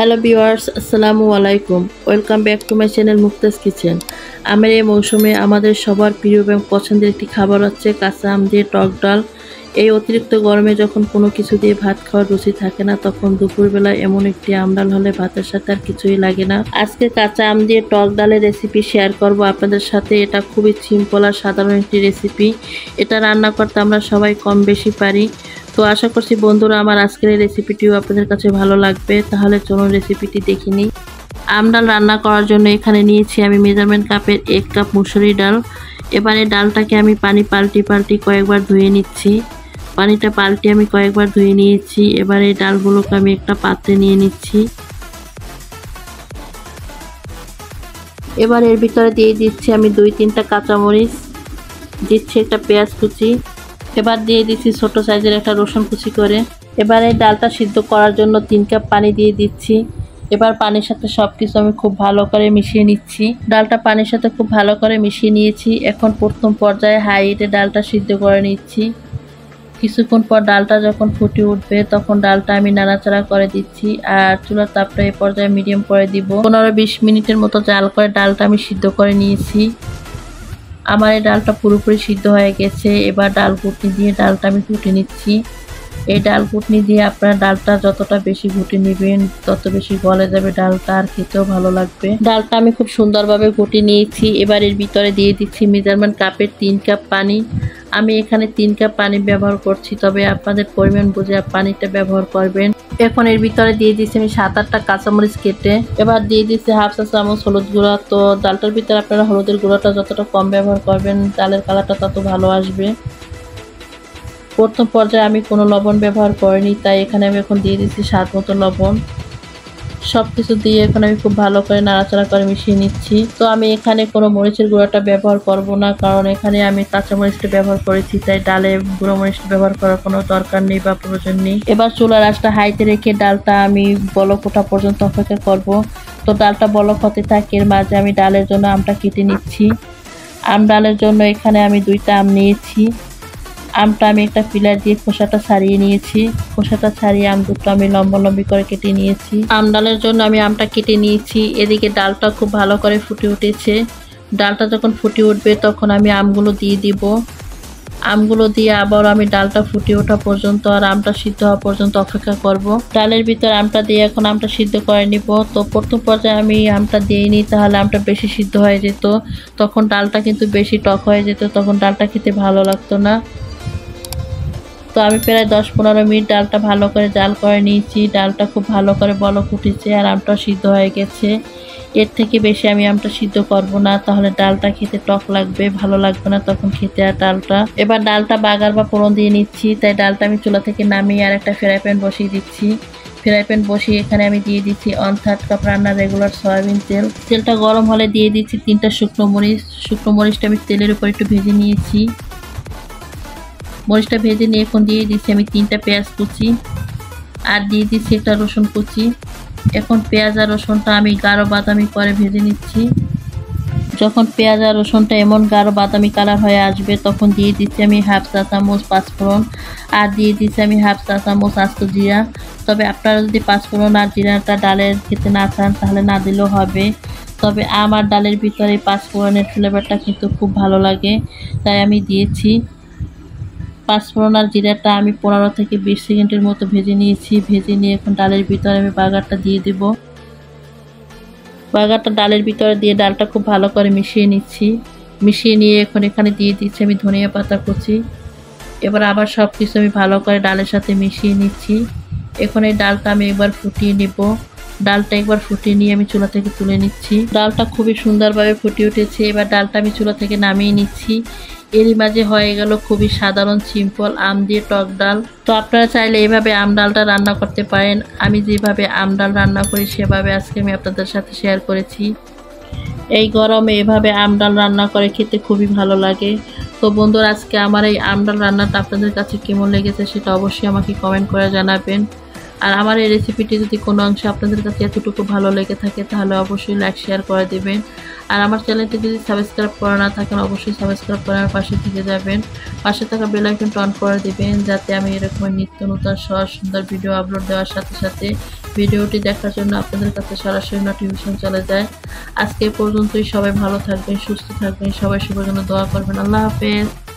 Hello viewers, আসসালামু আলাইকুম। Welcome back to my channel Muktaj kitchen. আমের এই মৌসুমে আমাদের সবার প্রিয় এবং পছন্দের একটি খাবার হচ্ছে কাঁচা আম দিয়ে টক ডাল। এই অতিরিক্ত গরমে যখন কোনো কিছু দিয়ে ভাত খাওয়ার রুচি থাকে না, তখন দুপুরবেলা এমন একটি আম ডাল হলে ভাতের সাথে আর কিছুই লাগে না। আজকে কাঁচা আম দিয়ে টক ডালের রেসিপি শেয়ার করব আপনাদের সাথে। এটা খুবই সিম্পল আর সাধারণ একটি রেসিপি। এটা রান্না করতে আমরা সবাই কম বেশি পারি। তো আশা করছি বন্ধুরা আমার আজকের এই রেসিপিটিও আপনাদের কাছে ভালো লাগবে। তাহলে চলুন রেসিপিটি দেখে নিই। আম ডাল রান্না করার জন্য এখানে নিয়েছি আমি মেজারমেন্ট কাপের 1 কাপ মুসুরি ডাল। এবারে ডালটাকে আমি পানি পাল্টি কয়েকবার ধুয়ে নিচ্ছি। পানিটা পাল্টে আমি কয়েকবার ধুয়ে নিয়েছি। এবার এই ডালগুলোকে আমি একটা পাত্রে নিয়ে নিচ্ছি। এবার এর ভিতরে দিয়ে দিচ্ছি আমি 2-3টা কাঁচামরিচ, দিচ্ছি একটা পেঁয়াজ কুচি, এবার দিয়ে দিচ্ছি ছোট সাইজের একটা রসুন কুচি করে। এবার এই ডালটা সিদ্ধ করার জন্য 3 কাপ পানি দিয়ে দিচ্ছি। এবার পানির সাথে সবকিছু আমি খুব ভালো করে মিশিয়ে নিচ্ছি। ডালটা পানির সাথে খুব ভালো করে মিশিয়ে নিয়েছি। এখন প্রথম পর্যায়ে হাই হিটে ডালটা সিদ্ধ করে নিচ্ছি। কিছুক্ষণ পর ডালটা যখন ফুটে উঠবে তখন ডালটা আমি নাড়াচাড়া করে দিচ্ছি। আর চুলার তাপটা এই পর্যায়ে মিডিয়াম করে দিব। 15-20 মিনিটের মতো জাল করে ডালটা আমি সিদ্ধ করে নিয়েছি। আমার এই ডালটা পুরোপুরি সিদ্ধ হয়ে গেছে। এবার ডাল ঘুটনি দিয়ে ডালটা আমি ঘুটে নিচ্ছি। এই ডাল ঘুটনি দিয়ে আপনারা ডালটা যতটা বেশি ঘুটে নেবেন তত বেশি গলে যাবে ডালটা, আর খেতেও ভালো লাগবে। ডালটা আমি খুব সুন্দরভাবে ঘুটে নিয়েছি। এবার এর ভিতরে দিয়ে দিচ্ছি মেজারমেন্ট কাপের 3 কাপ পানি। আমি এখানে 3 কাপ পানি ব্যবহার করছি, তবে আপনাদের পরিমাণ বুঝে পানিটা ব্যবহার করবেন। এখন এর ভিতরে দিয়ে দিচ্ছি আমি 7-8টা কাঁচামরিচ কেটে। এবার দিয়ে দিচ্ছি হাফ চা চামচ হলুদ গুঁড়া। তো ডালটার ভিতরে আপনারা হলুদের গুঁড়াটা যতটা কম ব্যবহার করবেন ডালের কালারটা তত ভালো আসবে। প্রথম পর্যায়ে আমি কোনো লবণ ব্যবহার করিনি, তাই এখানে আমি এখন দিয়ে দিচ্ছি স্বাদ মতো লবণ। সব কিছু দিয়ে এখন আমি খুব ভালো করে নাড়াচাড়া করে মিশিয়ে নিচ্ছি। তো আমি এখানে কোনো মরিচের গুঁড়াটা ব্যবহার করব না, কারণ এখানে আমি কাঁচা মরিচটা ব্যবহার করেছি, তাই ডালে গুঁড়ো মরিচটা ব্যবহার করার কোনো দরকার নেই বা প্রয়োজন নেই। এবার চুলার আঁচটা হাইতে রেখে ডালটা আমি বলক ওঠা পর্যন্ত অপেক্ষা করব। তো ডালটা বলক হতে থাকে, এর মাঝে আমি ডালের জন্য আমটা কেটে নিচ্ছি। আম ডালের জন্য এখানে আমি 2টা আম নিয়েছি। আমটা আমি একটা পিলার দিয়ে খোসাটা ছাড়িয়ে নিয়েছি। খোসাটা ছাড়িয়ে আম দুটো আমি লম্বা করে কেটে নিয়েছি। আম ডালের জন্য আমি আমটা কেটে নিয়েছি। এদিকে ডালটা খুব ভালো করে ফুটে উঠেছে। ডালটা যখন ফুটে উঠবে তখন আমি আমগুলো দিয়ে দিব। আমগুলো দিয়ে আবার আমি ডালটা ফুটে ওঠা পর্যন্ত আর আমটা সিদ্ধ হওয়া পর্যন্ত অপেক্ষা করব। ডালের ভিতর আমটা দিয়ে এখন আমটা সিদ্ধ করে নিব। তো প্রথম পর্যায়ে আমি আমটা দিইনি, তাহলে আমটা বেশি সিদ্ধ হয়ে যেত, তখন ডালটা কিন্তু বেশি টক হয়ে যেত, তখন ডালটা খেতে ভালো লাগতো না। তো আমি প্রায় 10-15 মিনিট ডালটা ভালো করে জাল করে নিয়েছি। ডালটা খুব ভালো করে বলক উঠেছে আর আমটা সিদ্ধ হয়ে গেছে। এর থেকে বেশি আমি আমটা সিদ্ধ করব না, তাহলে ডালটা খেতে টক লাগবে, ভালো লাগবে না তখন খেতে আর ডালটা। এবার ডালটা বাগার বা ফোড়ন দিয়ে নিচ্ছি, তাই ডালটা আমি চুলা থেকে নামিয়ে আর একটা ফ্রাই প্যান বসিয়ে দিচ্ছি। ফ্রাই প্যান বসিয়ে এখানে আমি দিয়ে দিচ্ছি 1/3 কাপ রান্নার রেগুলার সয়াবিন তেল। তেলটা গরম হলে দিয়ে দিচ্ছি 3টা শুকনো মরিচ। শুকনো মরিচটা আমি তেলের উপর একটু ভেজে নিয়েছি। মরিচটা ভেজে নিয়ে এখন দিয়ে দিচ্ছি আমি 3টা পেঁয়াজ কুচি আর দিয়ে দিচ্ছি একটা রসুন কুচি। এখন পেঁয়াজ আর রসুনটা আমি গাঢ় বাদামি করে ভেজে নিচ্ছি। যখন পেঁয়াজ আর রসুনটা এমন গাঢ় বাদামি কালার হয়ে আসবে তখন দিয়ে দিচ্ছি আমি হাফ চা চামচ পাঁচফোড়ন আর দিয়ে দিচ্ছি আমি হাফ চা চামচ আস্ত জিরা। তবে আপনারা যদি পাঁচফোড়ন আর জিরাটা ডালের খেতে না চান তাহলে না দিলেও হবে, তবে আমার ডালের ভিতরে পাঁচফোড়নের ফ্লেভারটা কিন্তু খুব ভালো লাগে, তাই আমি দিয়েছি। পাঁচফোড়ন আর জিরাটা আমি 15 থেকে 20 সেকেন্ডের মতো ভেজে নিয়েছি। ভেজে নিয়ে এখন ডালের ভিতরে আমি বাগারটা দিয়ে দেব। বাগারটা ডালের ভিতরে দিয়ে ডালটা খুব ভালো করে মিশিয়ে নিচ্ছি। মিশিয়ে নিয়ে এখন এখানে দিয়ে দিচ্ছি আমি ধনিয়া পাতা কুচি। এবার আবার সব কিছু আমি ভালো করে ডালের সাথে মিশিয়ে নিচ্ছি। এখন এই ডালটা আমি একবার ফুটিয়ে নেব। ডালটা একবার ফুটিয়ে নিয়ে আমি চুলা থেকে তুলে নিচ্ছি। ডালটা খুবই সুন্দরভাবে ফুটে উঠেছে। এবার ডালটা আমি চুলা থেকে নামিয়ে নিচ্ছি। এরই মাঝে হয়ে গেল খুবই সাধারণ সিম্পল আম দিয়ে টক ডাল। তো আপনারা চাইলে এইভাবে আম ডালটা রান্না করতে পারেন। আমি যেভাবে আম ডাল রান্না করি সেভাবে আজকে আমি আপনাদের সাথে শেয়ার করেছি। এই গরমে এভাবে আম ডাল রান্না করে খেতে খুবই ভালো লাগে। তো বন্ধুরা, আজকে আমার এই আম ডাল রান্নাটা আপনাদের কাছে কেমন লেগেছে সেটা অবশ্যই আমাকে কমেন্ট করে জানাবেন। আর আমার এই রেসিপিটি যদি কোনো অংশে আপনাদের কাছে এতটুকু ভালো লেগে থাকে তাহলে অবশ্যই লাইক শেয়ার করে দেবেন। আর আমার চ্যানেলটি যদি সাবস্ক্রাইব করা না থাকেন অবশ্যই সাবস্ক্রাইব করে আমার পাশে থেকে যাবেন। পাশে থাকা বেল আইকনটা অন করে দিবেন যাতে আমি এরকম নিত্য নতুন সহজ সুন্দর ভিডিও আপলোড দেওয়ার সাথে সাথে ভিডিওটি দেখার জন্য আপনাদের কাছে সরাসরি নোটিফিকেশন চলে যায়। আজকে পর্যন্তই, সবাই ভালো থাকবেন, সুস্থ থাকবেন, সবাই সবার জন্য দোয়া করবেন। আল্লাহ হাফেজ।